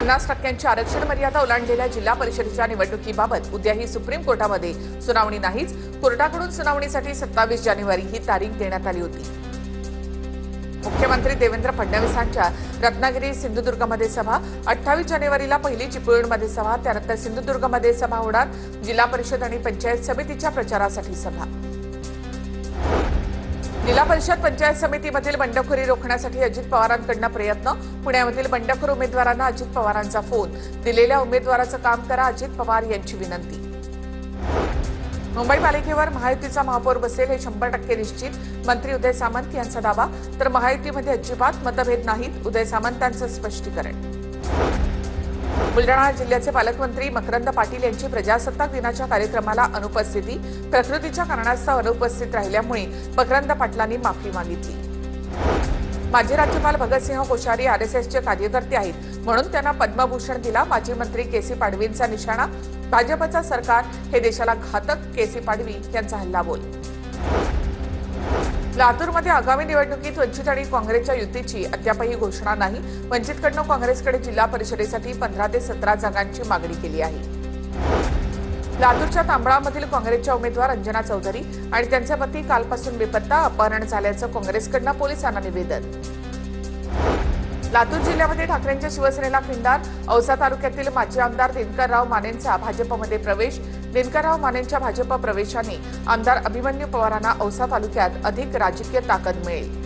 50% आरक्षण मर्यादा ओलांडलेल्या जिल्हा परिषदेच्या निवडणुकीबाबत उद्याही सुप्रीम कोर्टामध्ये सुनावणी नाहीच। कोर्टाकडून सुनावणीसाठी 27 जानेवारी ही तारीख देण्यात आली होती। मुख्यमंत्री देवेंद्र फडणवीसांच्या रत्नागिरी सिंधुदुर्गमध्ये सभा, 28 जानेवारीला पहिली चिपळूणमध्ये सभा, त्यानंतर सिंधुदुर्गमध्ये सभा होणार। जिल्हा परिषद आणि पंचायत समितीच्या प्रचारासाठी सभा। जिल्हा परिषद पंचायत समितीमधील बंडखोरी रोखण्यासाठी अजित पवारांकडून प्रयत्न। पुण्यामधील बंडखोर उमेदवारांना अजित पवारांचा फोन, दिलेल्या उमेदवाराचं काम करा, अजित पवार यांची विनंती। मुंबई पालिकेवर महायुतीचा महापौर बसेल हे 100% निश्चित, मंत्री उदय सामंत यांचा दावा। तर महायुतीमध्ये अजिबात मतभेद नाहीत, उदय सामंतांचं स्पष्टीकरण। बुलढाणा जिल्ह्याचे पालकमंत्री मकरंद पाटील यांची प्रजासत्ताक दिनाच्या कार्यक्रमाला अनुपस्थिती, प्रकृतीच्या कारणास्तव अनुपस्थित राहिल्यामुळे मकरंद पाटलांनी माफी मागितली। माजी राज्यपाल भगतसिंह कोश्यारी आरएसएसचे कार्यकर्ते आहेत म्हणून त्यांना पद्मभूषण दिला। माजी मंत्री केसी पाडवींचा निशाणा, भाजपचा सरकार हे देशाला घातक, केसी पाडवी यांचा हल्लाबोल। लातूरमध्ये आगामी निवडणुकीत वंचित आणि काँग्रेसच्या युतीची अद्यापही घोषणा नाही। वंचितकडून काँग्रेसकडे जिल्हा परिषदेसाठी 15 ते 17 जागांची मागणी केली आहे। लातूरच्या तांबळामधील काँग्रेसच्या उमेदवार अंजना चौधरी आणि त्यांचे पती कालपासून बेपत्ता, अपहरण झाल्याचं काँग्रेसकडून पोलिसांना निवेदन। लातूर जिल्ह्यामध्ये ठाकरेंच्या शिवसेनेला खिंडार, औसा तालुक्यातील माजी आमदार दिनकरराव मानेंचा भाजपमध्ये प्रवेश। दिनकरराव मानेंच्या भाजप प्रवेशाने आमदार अभिमन्यू पवारांना औसा तालुक्यात अधिक राजकीय ताकद मिळेल।